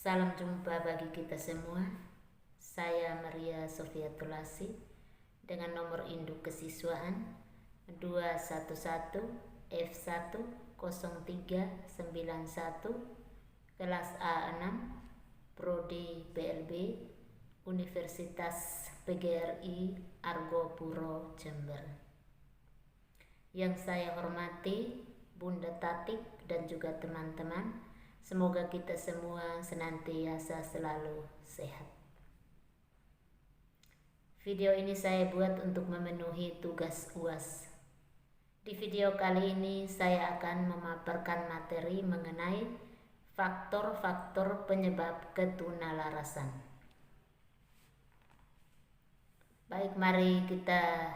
Salam jumpa bagi kita semua. Saya Maria Sofia Tulasi dengan nomor induk kesiswaan 211 F1 0391 kelas A6 Prodi PLB Universitas PGRI Argopuro Jember. Yang saya hormati Bunda Tatik dan juga teman-teman, semoga kita semua senantiasa selalu sehat. Video ini saya buat untuk memenuhi tugas UAS. Di video kali ini saya akan memaparkan materi mengenai faktor-faktor penyebab ketunalarasan. Baik, mari kita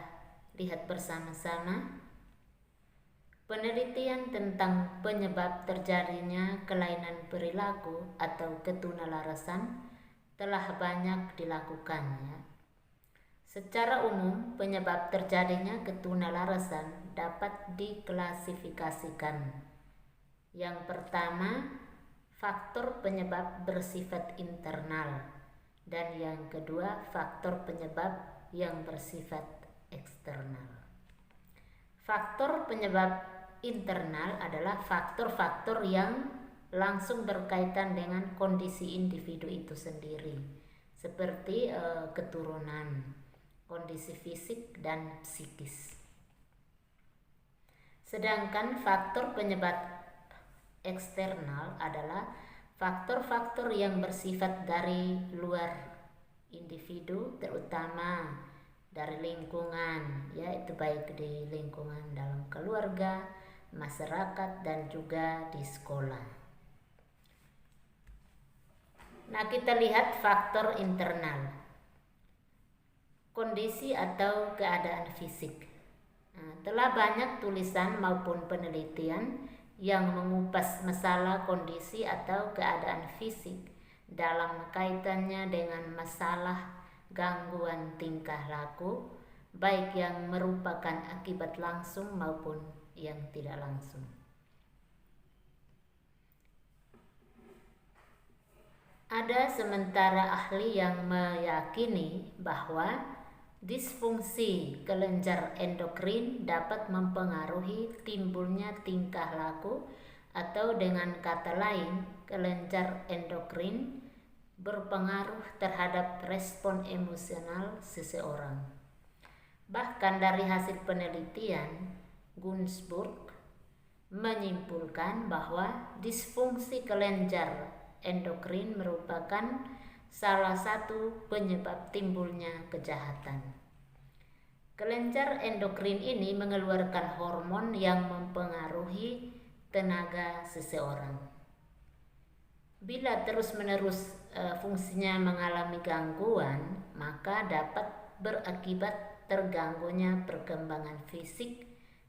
lihat bersama-sama. Penelitian tentang penyebab terjadinya kelainan perilaku atau ketunalarasan telah banyak dilakukan. Secara umum, penyebab terjadinya ketunalarasan dapat diklasifikasikan. Yang pertama, faktor penyebab bersifat internal, dan yang kedua, faktor penyebab yang bersifat eksternal. Faktor penyebab internal adalah faktor-faktor yang langsung berkaitan dengan kondisi individu itu sendiri, seperti keturunan, kondisi fisik dan psikis. Sedangkan faktor penyebab eksternal adalah faktor-faktor yang bersifat dari luar individu, terutama dari lingkungan, yaitu baik di lingkungan dalam keluarga, masyarakat, dan juga di sekolah. Nah, kita lihat faktor internal, kondisi atau keadaan fisik. Telah banyak tulisan maupun penelitian yang mengupas masalah kondisi atau keadaan fisik dalam kaitannya dengan masalah gangguan tingkah laku, baik yang merupakan akibat langsung maupun yang tidak langsung. Ada sementara ahli yang meyakini bahwa disfungsi kelenjar endokrin dapat mempengaruhi timbulnya tingkah laku, atau dengan kata lain, kelenjar endokrin berpengaruh terhadap respon emosional seseorang. Bahkan dari hasil penelitian, Gunzburg menyimpulkan bahwa disfungsi kelenjar endokrin merupakan salah satu penyebab timbulnya kejahatan. Kelenjar endokrin ini mengeluarkan hormon yang mempengaruhi tenaga seseorang. Bila terus-menerus fungsinya mengalami gangguan, maka dapat berakibat terganggunya perkembangan fisik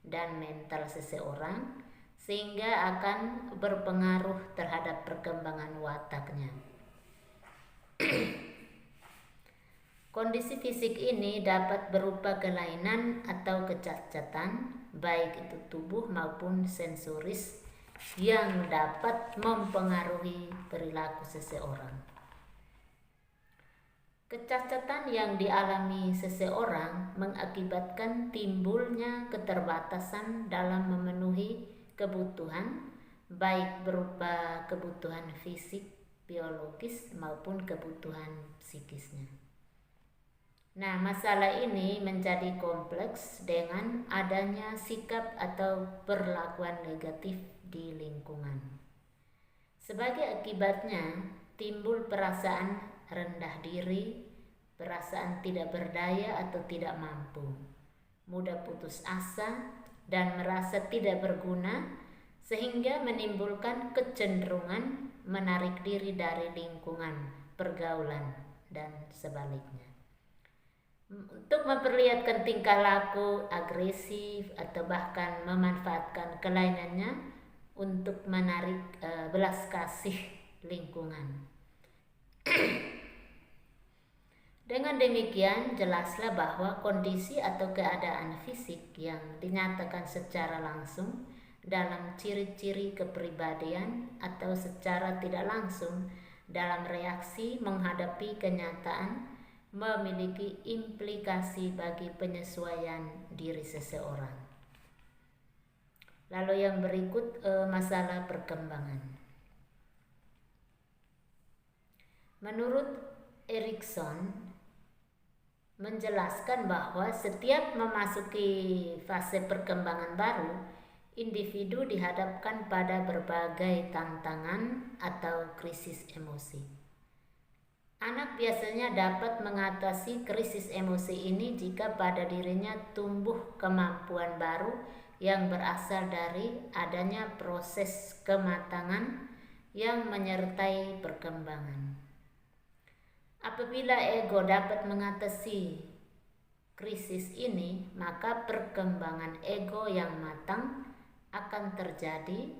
dan mental seseorang, sehingga akan berpengaruh terhadap perkembangan wataknya. Kondisi fisik ini dapat berupa kelainan atau kecacatan, baik itu tubuh maupun sensoris, yang dapat mempengaruhi perilaku seseorang. Kecacatan yang dialami seseorang mengakibatkan timbulnya keterbatasan dalam memenuhi kebutuhan, baik berupa kebutuhan fisik, biologis, maupun kebutuhan psikisnya. Nah, masalah ini menjadi kompleks dengan adanya sikap atau perlakuan negatif di lingkungan. Sebagai akibatnya, timbul perasaan rendah diri, perasaan tidak berdaya atau tidak mampu, mudah putus asa, dan merasa tidak berguna, sehingga menimbulkan kecenderungan menarik diri dari lingkungan, pergaulan, dan sebaliknya. Untuk memperlihatkan tingkah laku agresif atau bahkan memanfaatkan kelainannya untuk menarik belas kasih lingkungan. Dengan demikian, jelaslah bahwa kondisi atau keadaan fisik yang dinyatakan secara langsung dalam ciri-ciri kepribadian atau secara tidak langsung dalam reaksi menghadapi kenyataan memiliki implikasi bagi penyesuaian diri seseorang. Lalu yang berikut masalah perkembangan. Menurut Erikson menjelaskan bahwa setiap memasuki fase perkembangan baru, individu dihadapkan pada berbagai tantangan atau krisis emosi. Anak biasanya dapat mengatasi krisis emosi ini jika pada dirinya tumbuh kemampuan baru yang berasal dari adanya proses kematangan yang menyertai perkembangan. Apabila ego dapat mengatasi krisis ini, maka perkembangan ego yang matang akan terjadi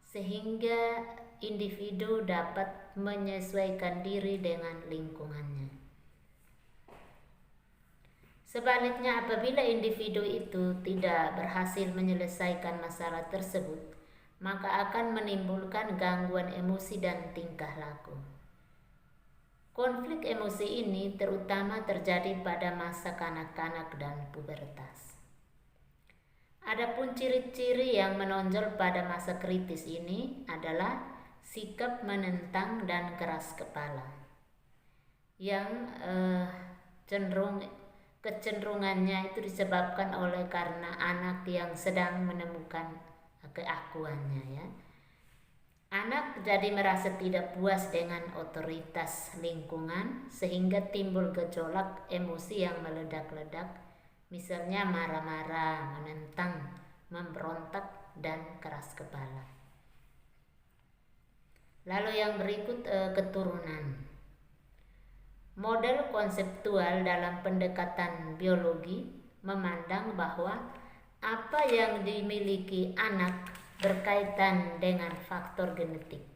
sehingga individu dapat menyesuaikan diri dengan lingkungannya. Sebaliknya, apabila individu itu tidak berhasil menyelesaikan masalah tersebut, maka akan menimbulkan gangguan emosi dan tingkah laku. Konflik emosi ini terutama terjadi pada masa kanak-kanak dan pubertas. Adapun ciri-ciri yang menonjol pada masa kritis ini adalah sikap menentang dan keras kepala, yang kecenderungannya itu disebabkan oleh karena anak yang sedang menemukan keakuannya, ya. Anak jadi merasa tidak puas dengan otoritas lingkungan sehingga timbul gejolak emosi yang meledak-ledak, misalnya marah-marah, menentang, memberontak, dan keras kepala. Lalu yang berikut keturunan. Model konseptual dalam pendekatan biologi memandang bahwa apa yang dimiliki anak berkaitan dengan faktor genetik.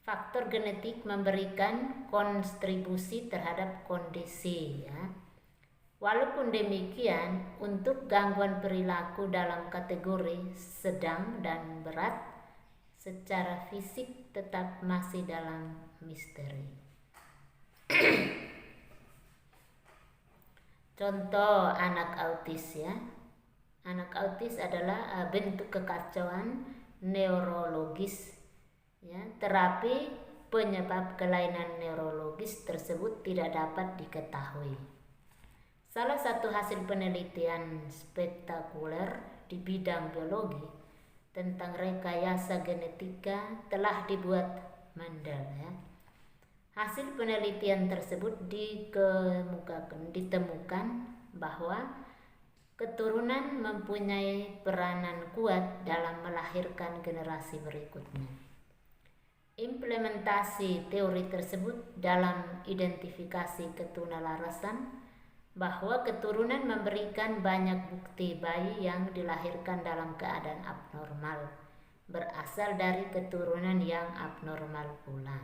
Faktor genetik memberikan kontribusi terhadap kondisi, ya. Walaupun demikian, untuk gangguan perilaku dalam kategori sedang dan berat secara fisik tetap masih dalam misteri. Contoh anak autis, ya. Anak autis adalah bentuk kekacauan neurologis, ya. Terapi penyebab kelainan neurologis tersebut tidak dapat diketahui. Salah satu hasil penelitian spektakuler di bidang biologi tentang rekayasa genetika telah dibuat Mendel, ya. Hasil penelitian tersebut ditemukan bahwa keturunan mempunyai peranan kuat dalam melahirkan generasi berikutnya. Implementasi teori tersebut dalam identifikasi ketunalarasan bahwa keturunan memberikan banyak bukti bayi yang dilahirkan dalam keadaan abnormal berasal dari keturunan yang abnormal pula.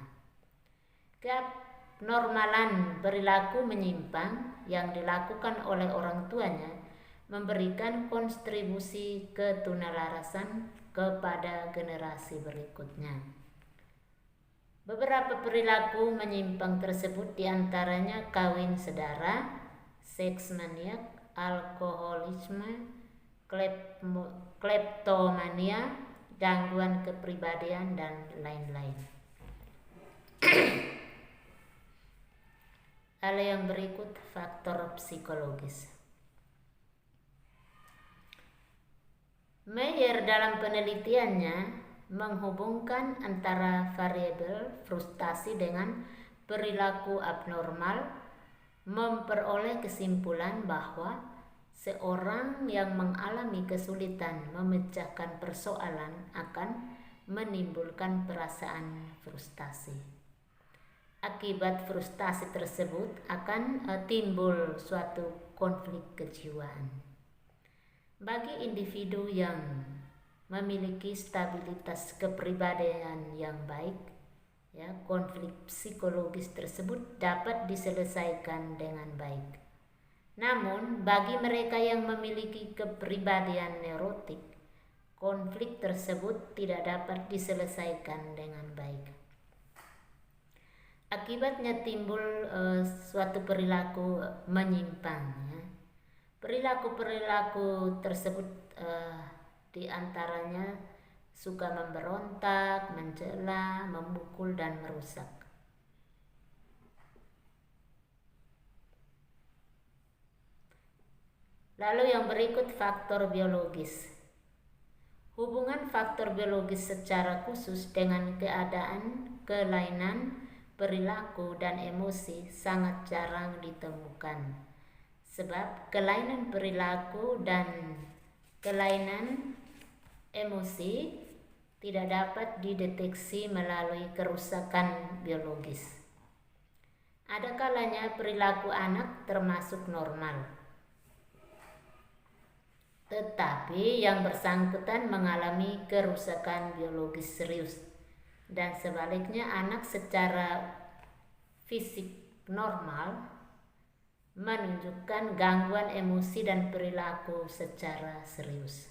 Keabnormalan perilaku menyimpang yang dilakukan oleh orang tuanya memberikan kontribusi ketunalarasan kepada generasi berikutnya. Beberapa perilaku menyimpang tersebut diantaranya kawin sedara, seks maniak, alkoholisme, kleptomania, gangguan kepribadian, dan lain-lain. Lalu yang berikut faktor psikologis. Meyer dalam penelitiannya menghubungkan antara variabel frustasi dengan perilaku abnormal, memperoleh kesimpulan bahwa seorang yang mengalami kesulitan memecahkan persoalan akan menimbulkan perasaan frustasi. Akibat frustasi tersebut akan timbul suatu konflik kejiwaan. Bagi individu yang memiliki stabilitas kepribadian yang baik, ya, konflik psikologis tersebut dapat diselesaikan dengan baik. Namun, bagi mereka yang memiliki kepribadian neurotik, konflik tersebut tidak dapat diselesaikan dengan baik. Akibatnya timbul suatu perilaku menyimpang, ya. Perilaku-perilaku tersebut diantaranya suka memberontak, mencela, memukul, dan merusak. Lalu yang berikut faktor biologis. Hubungan faktor biologis secara khusus dengan keadaan, kelainan, perilaku, dan emosi sangat jarang ditemukan. Sebab kelainan perilaku dan kelainan emosi tidak dapat dideteksi melalui kerusakan biologis. Ada kalanya perilaku anak termasuk normal, tetapi yang bersangkutan mengalami kerusakan biologis serius, dan sebaliknya anak secara fisik normal menunjukkan gangguan emosi dan perilaku secara serius.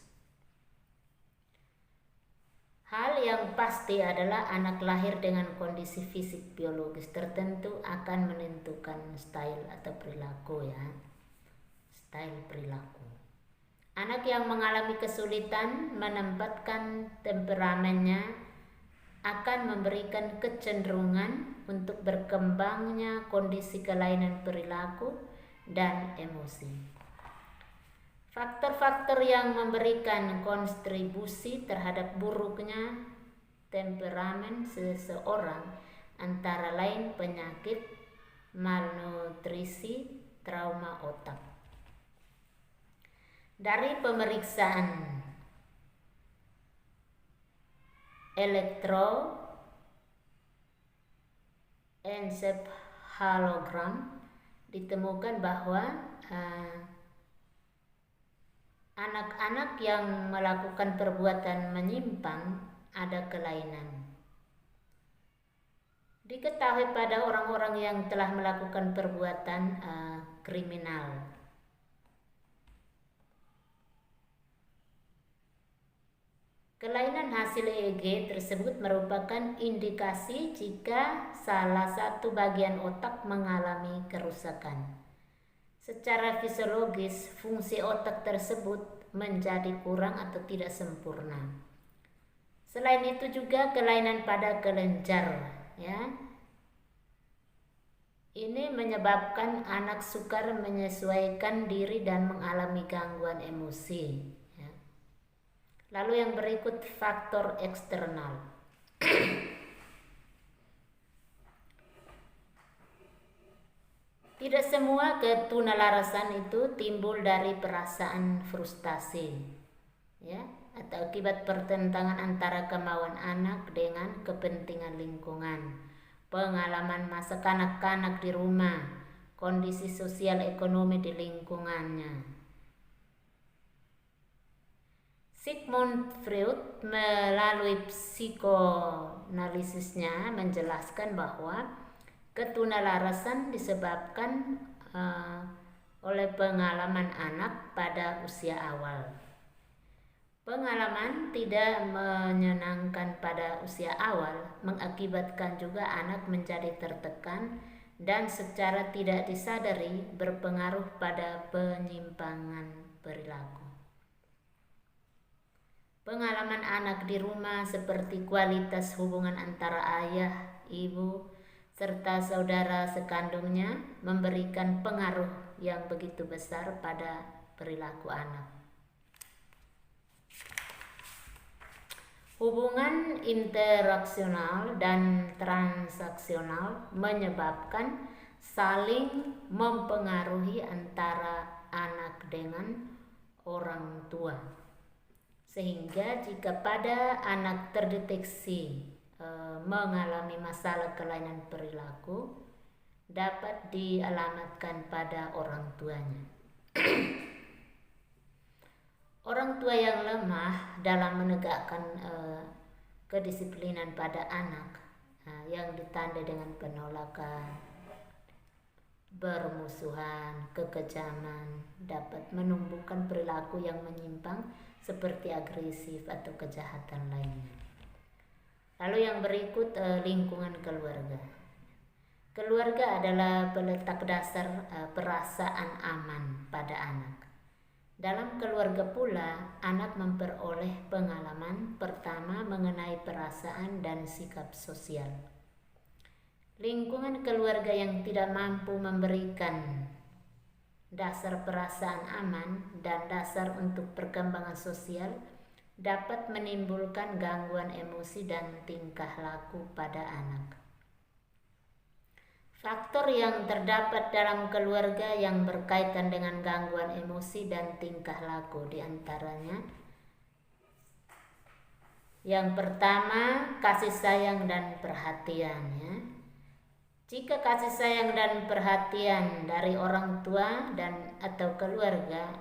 Hal yang pasti adalah anak lahir dengan kondisi fisik biologis tertentu akan menentukan style atau perilaku, ya. Style perilaku. Anak yang mengalami kesulitan menempatkan temperamennya akan memberikan kecenderungan untuk berkembangnya kondisi kelainan perilaku dan emosi. Faktor-faktor yang memberikan kontribusi terhadap buruknya temperamen seseorang antara lain penyakit, malnutrisi, trauma otak. Dari pemeriksaan elektroencephalogram ditemukan bahwa anak-anak yang melakukan perbuatan menyimpang ada kelainan. Diketahui pada orang-orang yang telah melakukan perbuatan kriminal. Kelainan hasil EEG tersebut merupakan indikasi jika salah satu bagian otak mengalami kerusakan. Secara fisiologis, fungsi otak tersebut menjadi kurang atau tidak sempurna. Selain itu juga kelainan pada kelenjar, ya. Ini menyebabkan anak sukar menyesuaikan diri dan mengalami gangguan emosi. Lalu yang berikut faktor eksternal. Tidak semua ketunalarasan itu timbul dari perasaan frustasi, ya, atau akibat pertentangan antara kemauan anak dengan kepentingan lingkungan, pengalaman masa kanak-kanak di rumah, kondisi sosial ekonomi di lingkungannya. Sigmund Freud melalui psikoanalisisnya menjelaskan bahwa ketunalarasan disebabkan oleh pengalaman anak pada usia awal. Pengalaman tidak menyenangkan pada usia awal mengakibatkan juga anak menjadi tertekan dan secara tidak disadari berpengaruh pada penyimpangan perilaku. Pengalaman anak di rumah seperti kualitas hubungan antara ayah, ibu, serta saudara sekandungnya memberikan pengaruh yang begitu besar pada perilaku anak. Hubungan interaksional dan transaksional menyebabkan saling mempengaruhi antara anak dengan orang tua. Sehingga jika pada anak terdeteksi mengalami masalah kelainan perilaku, dapat dialamatkan pada orang tuanya. Orang tua yang lemah dalam menegakkan kedisiplinan pada anak yang ditandai dengan penolakan, bermusuhan, kekejaman, dapat menumbuhkan perilaku yang menyimpang seperti agresif atau kejahatan lainnya. Lalu yang berikut lingkungan keluarga. Keluarga adalah peletak dasar perasaan aman pada anak. Dalam keluarga pula, anak memperoleh pengalaman pertama mengenai perasaan dan sikap sosial. Lingkungan keluarga yang tidak mampu memberikan dasar perasaan aman dan dasar untuk perkembangan sosial dapat menimbulkan gangguan emosi dan tingkah laku pada anak. Faktor yang terdapat dalam keluarga yang berkaitan dengan gangguan emosi dan tingkah laku diantaranya: yang pertama, kasih sayang dan perhatian, ya. Jika kasih sayang dan perhatian dari orang tua dan atau keluarga,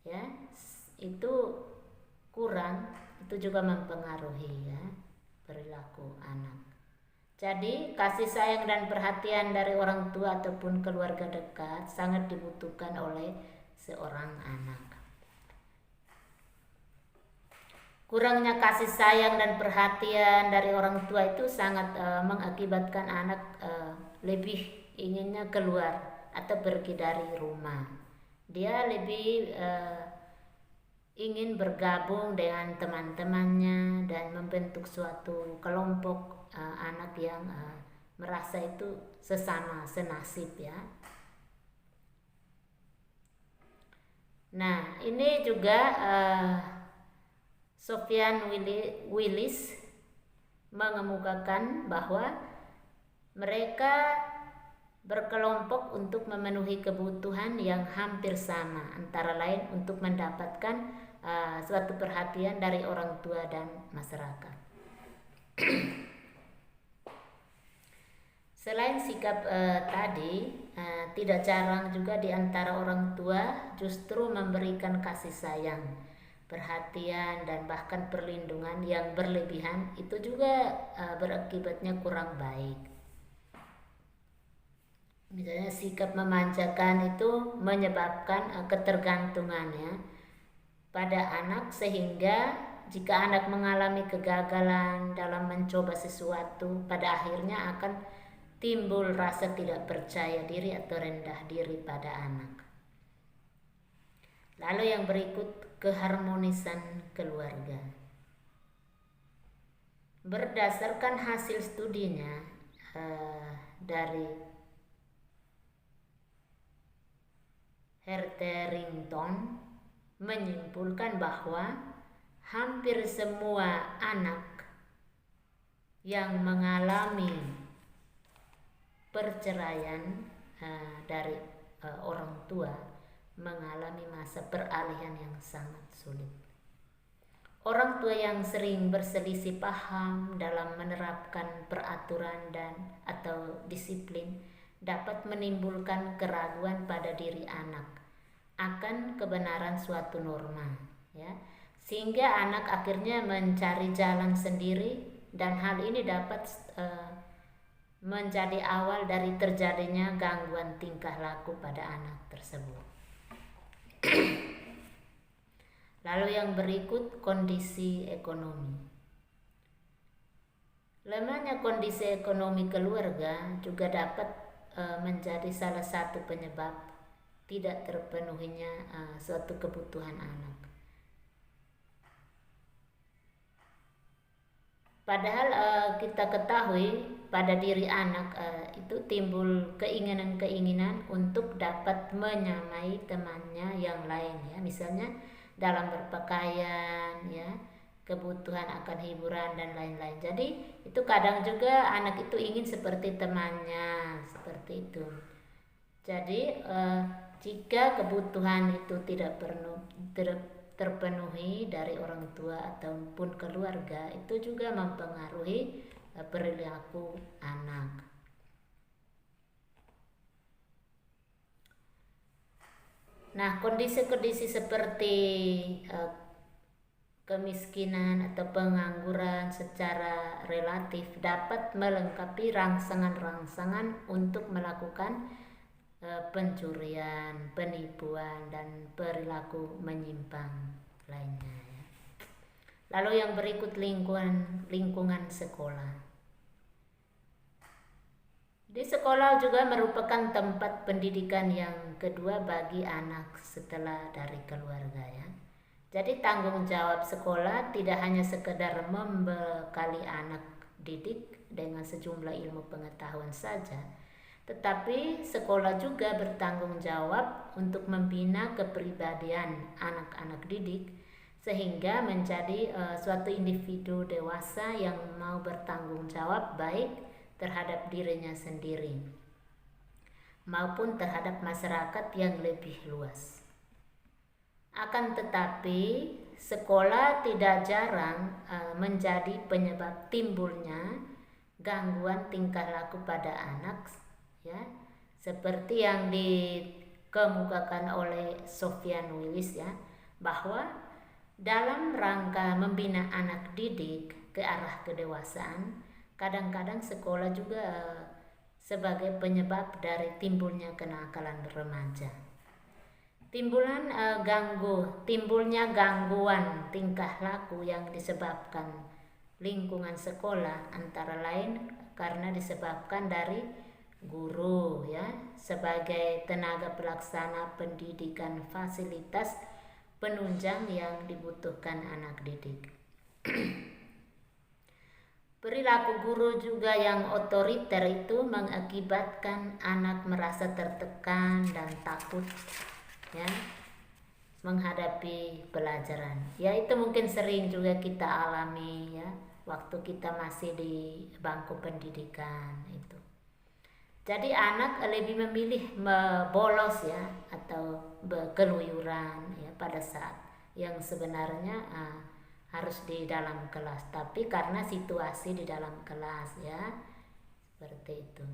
ya, itu kurang, itu juga mempengaruhi, ya, perilaku anak. Jadi, kasih sayang dan perhatian dari orang tua ataupun keluarga dekat sangat dibutuhkan oleh seorang anak. Kurangnya kasih sayang dan perhatian dari orang tua itu sangat mengakibatkan anak lebih inginnya keluar atau pergi dari rumah. Dia lebih ingin bergabung dengan teman-temannya dan membentuk suatu kelompok anak yang merasa itu sesama, senasib, ya. Nah, ini juga Sofyan Willis mengemukakan bahwa mereka berkelompok untuk memenuhi kebutuhan yang hampir sama, antara lain untuk mendapatkan suatu perhatian dari orang tua dan masyarakat. Selain sikap tadi, tidak jarang juga di antara orang tua justru memberikan kasih sayang, perhatian, dan bahkan perlindungan yang berlebihan. Itu juga berakibatnya kurang baik. Misalnya sikap memanjakan itu menyebabkan ketergantungannya pada anak, sehingga jika anak mengalami kegagalan dalam mencoba sesuatu, pada akhirnya akan timbul rasa tidak percaya diri atau rendah diri pada anak. Lalu yang berikut, keharmonisan keluarga. Berdasarkan hasil studinya dari Hetherington menyimpulkan bahwa hampir semua anak yang mengalami perceraian dari orang tua mengalami masa peralihan yang sangat sulit. Orang tua yang sering berselisih paham dalam menerapkan peraturan dan atau disiplin dapat menimbulkan keraguan pada diri anak akan kebenaran suatu norma, ya, sehingga anak akhirnya mencari jalan sendiri, dan hal ini dapat menjadi awal dari terjadinya gangguan tingkah laku pada anak tersebut. Lalu yang berikut, kondisi ekonomi. Lemahnya kondisi ekonomi keluarga juga dapat menjadi salah satu penyebab tidak terpenuhinya suatu kebutuhan anak. Padahal kita ketahui pada diri anak itu timbul keinginan-keinginan untuk dapat menyamai temannya yang lain, ya, misalnya dalam berpakaian, ya, kebutuhan akan hiburan dan lain-lain. Jadi itu kadang juga anak itu ingin seperti temannya, seperti itu. Jadi jika kebutuhan itu tidak terpenuhi dari orang tua ataupun keluarga, itu juga mempengaruhi perilaku anak. Nah, kondisi-kondisi seperti kemiskinan atau pengangguran secara relatif dapat melengkapi rangsangan-rangsangan untuk melakukan pencurian, penipuan, dan perilaku menyimpang lainnya, ya. Lalu yang berikut, lingkungan sekolah. Di sekolah juga merupakan tempat pendidikan yang kedua bagi anak setelah dari keluarga ya. Jadi tanggung jawab sekolah tidak hanya sekedar membekali anak didik dengan sejumlah ilmu pengetahuan saja, tetapi sekolah juga bertanggung jawab untuk membina kepribadian anak-anak didik sehingga menjadi suatu individu dewasa yang mau bertanggung jawab baik terhadap dirinya sendiri maupun terhadap masyarakat yang lebih luas. Akan tetapi, sekolah tidak jarang menjadi penyebab timbulnya gangguan tingkah laku pada anak, ya, seperti yang dikemukakan oleh Sofyan Willis ya, bahwa dalam rangka membina anak didik ke arah kedewasaan, kadang-kadang sekolah juga sebagai penyebab dari timbulnya kenakalan remaja. Timbulnya gangguan tingkah laku yang disebabkan lingkungan sekolah antara lain karena disebabkan dari guru ya sebagai tenaga pelaksana pendidikan fasilitas penunjang yang dibutuhkan anak didik. Perilaku guru juga yang otoriter itu mengakibatkan anak merasa tertekan dan takut ya menghadapi pelajaran. Ya itu mungkin sering juga kita alami ya waktu kita masih di bangku pendidikan itu. Jadi anak lebih memilih bolos ya atau keluyuran ya pada saat yang sebenarnya harus di dalam kelas, tapi karena situasi di dalam kelas ya seperti itu.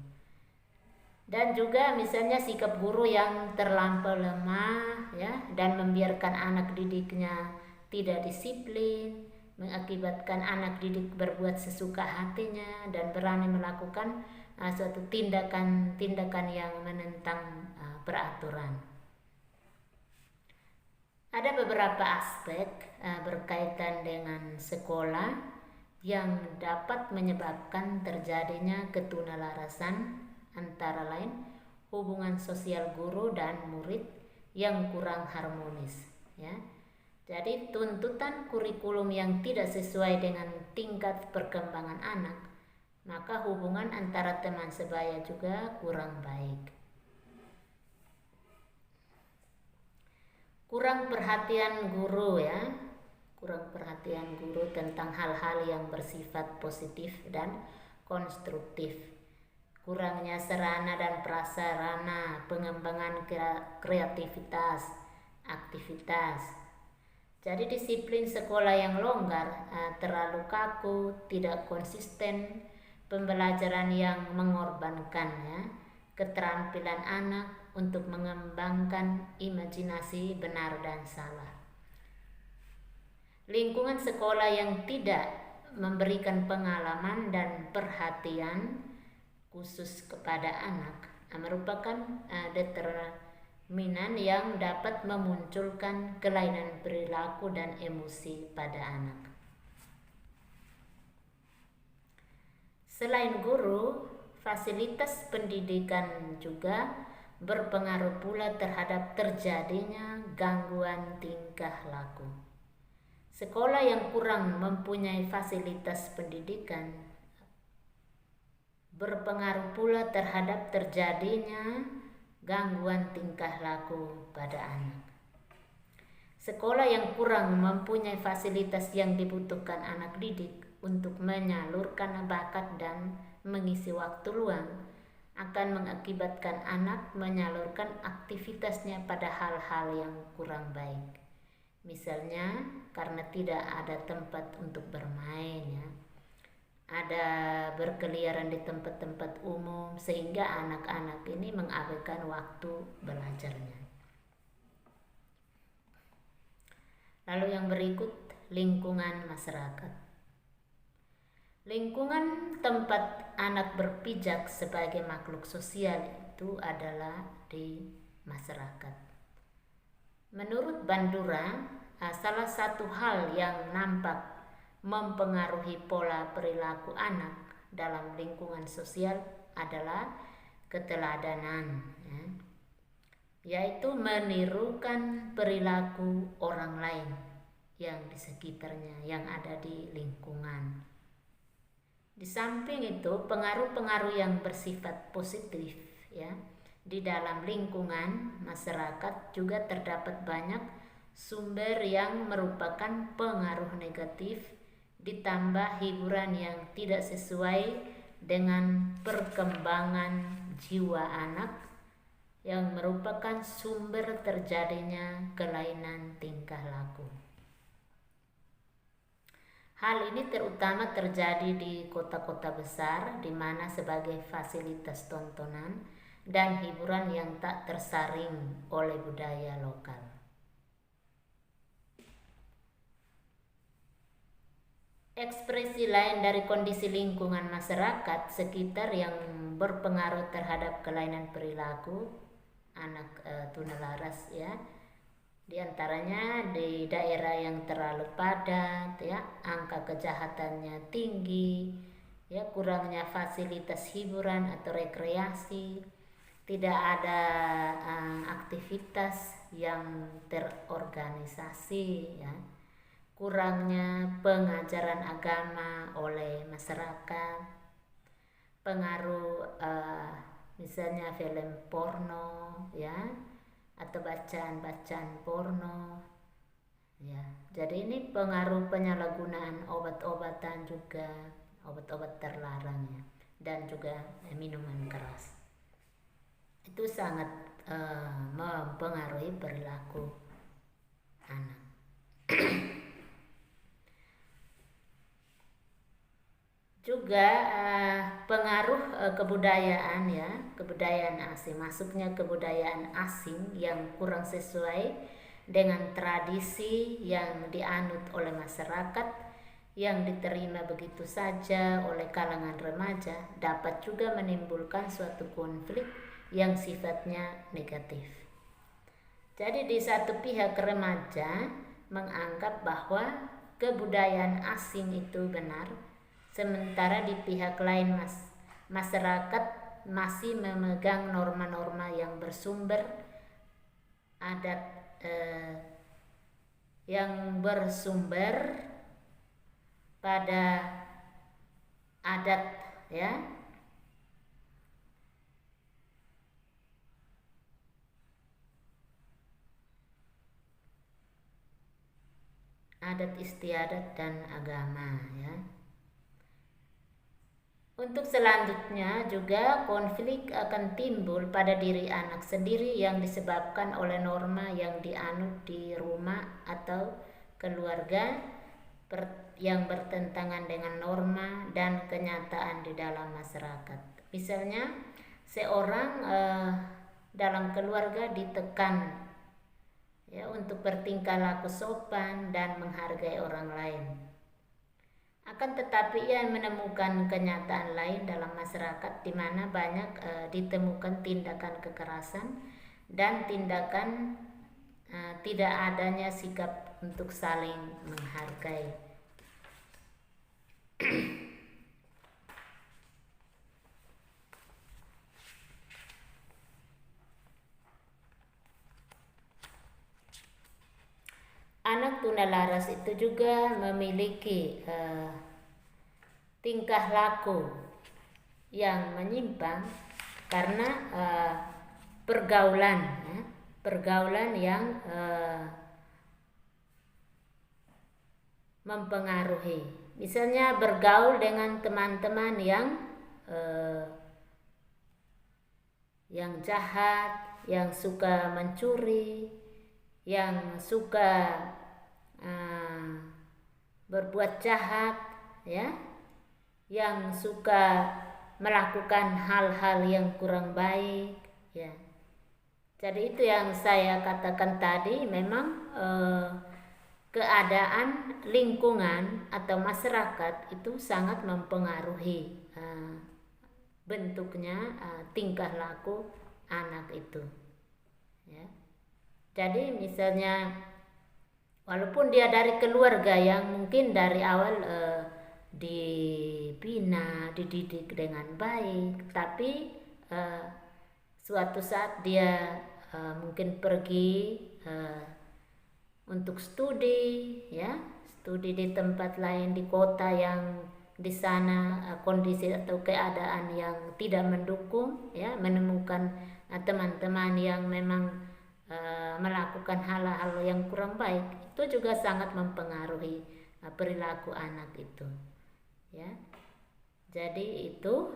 Dan juga misalnya sikap guru yang terlampau lemah ya dan membiarkan anak didiknya tidak disiplin mengakibatkan anak didik berbuat sesuka hatinya dan berani melakukan suatu tindakan yang menentang peraturan. Ada beberapa aspek berkaitan dengan sekolah yang dapat menyebabkan terjadinya ketunalarasan, antara lain hubungan sosial guru dan murid yang kurang harmonis ya. Jadi tuntutan kurikulum yang tidak sesuai dengan tingkat perkembangan anak, maka hubungan antara teman sebaya juga kurang baik. Kurang perhatian guru tentang hal-hal yang bersifat positif dan konstruktif. Kurangnya sarana dan prasarana pengembangan kreativitas, aktivitas. Jadi disiplin sekolah yang longgar, terlalu kaku, tidak konsisten, pembelajaran yang mengorbankan ya, keterampilan anak untuk mengembangkan imajinasi benar dan salah. Lingkungan sekolah yang tidak memberikan pengalaman dan perhatian khusus kepada anak merupakan determinan yang dapat memunculkan kelainan perilaku dan emosi pada anak. Selain guru, fasilitas pendidikan juga berpengaruh pula terhadap terjadinya gangguan tingkah laku. Sekolah yang kurang mempunyai fasilitas pendidikan berpengaruh pula terhadap terjadinya gangguan tingkah laku pada anak. Sekolah yang kurang mempunyai fasilitas yang dibutuhkan anak didik untuk menyalurkan bakat dan mengisi waktu luang akan mengakibatkan anak menyalurkan aktivitasnya pada hal-hal yang kurang baik. Misalnya karena tidak ada tempat untuk bermain ya. Ada berkeliaran di tempat-tempat umum sehingga anak-anak ini mengabaikan waktu belajarnya. Lalu yang berikut, lingkungan masyarakat. Lingkungan tempat anak berpijak sebagai makhluk sosial itu adalah di masyarakat. Menurut Bandura, salah satu hal yang nampak mempengaruhi pola perilaku anak dalam lingkungan sosial adalah keteladanan, ya, yaitu menirukan perilaku orang lain yang di sekitarnya, yang ada di lingkungan. Di samping itu, pengaruh-pengaruh yang bersifat positif, ya, di dalam lingkungan masyarakat juga terdapat banyak sumber yang merupakan pengaruh negatif, ditambah hiburan yang tidak sesuai dengan perkembangan jiwa anak, yang merupakan sumber terjadinya kelainan tingkah laku. Hal ini terutama terjadi di kota-kota besar, di mana sebagai fasilitas tontonan dan hiburan yang tak tersaring oleh budaya lokal. Ekspresi lain dari kondisi lingkungan masyarakat sekitar yang berpengaruh terhadap kelainan perilaku anak tunalaras, ya, di antaranya di daerah yang terlalu padat, ya, angka kejahatannya tinggi, ya, kurangnya fasilitas hiburan atau rekreasi, tidak ada aktivitas yang terorganisasi, ya, kurangnya pengajaran agama oleh masyarakat, pengaruh misalnya film porno, ya, atau bacaan-bacaan porno, ya. Jadi ini pengaruh penyalahgunaan obat-obatan juga, obat-obat terlarang, ya, dan juga minuman keras. Itu sangat mempengaruhi perilaku anak. Juga pengaruh kebudayaan, ya, kebudayaan asing, masuknya kebudayaan asing yang kurang sesuai dengan tradisi yang dianut oleh masyarakat, yang diterima begitu saja oleh kalangan remaja, dapat juga menimbulkan suatu konflik yang sifatnya negatif. Jadi di satu pihak remaja menganggap bahwa kebudayaan asing itu benar, sementara di pihak lain masyarakat masih memegang norma-norma yang bersumber pada adat, ya, adat istiadat dan agama, ya. Untuk selanjutnya juga konflik akan timbul pada diri anak sendiri yang disebabkan oleh norma yang dianut di rumah atau keluarga yang bertentangan dengan norma dan kenyataan di dalam masyarakat. Misalnya seorang dalam keluarga ditekan, ya, untuk bertingkah laku sopan dan menghargai orang lain. Akan tetapi ia menemukan kenyataan lain dalam masyarakat di mana banyak ditemukan tindakan kekerasan dan tindakan tidak adanya sikap untuk saling menghargai. Anak tunalaras itu juga memiliki tingkah laku yang menyimpang karena pergaulan yang mempengaruhi. Misalnya bergaul dengan teman-teman yang jahat, yang suka mencuri, yang suka berbuat jahat, ya, yang suka melakukan hal-hal yang kurang baik, ya. Jadi itu yang saya katakan tadi, memang keadaan lingkungan atau masyarakat itu sangat mempengaruhi bentuknya tingkah laku anak itu, ya. Jadi misalnya walaupun dia dari keluarga yang mungkin dari awal dibina, dididik dengan baik, tapi suatu saat dia mungkin pergi untuk studi, ya, studi di tempat lain, di kota yang di sana kondisi atau keadaan yang tidak mendukung, ya, menemukan teman-teman yang memang melakukan hal-hal yang kurang baik, itu juga sangat mempengaruhi perilaku anak itu, ya. Jadi itu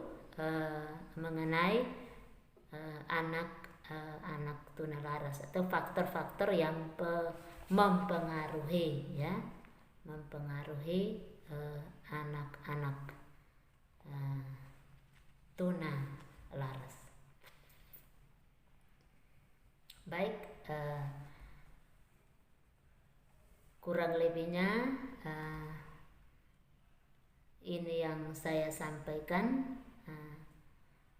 mengenai anak tunalaras atau faktor-faktor yang mempengaruhi, ya, mempengaruhi anak-anak tunalaras. Baik, kurang lebihnya ini yang saya sampaikan.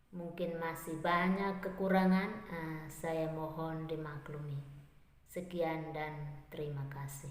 Mungkin masih banyak kekurangan, saya mohon dimaklumi. Sekian dan terima kasih.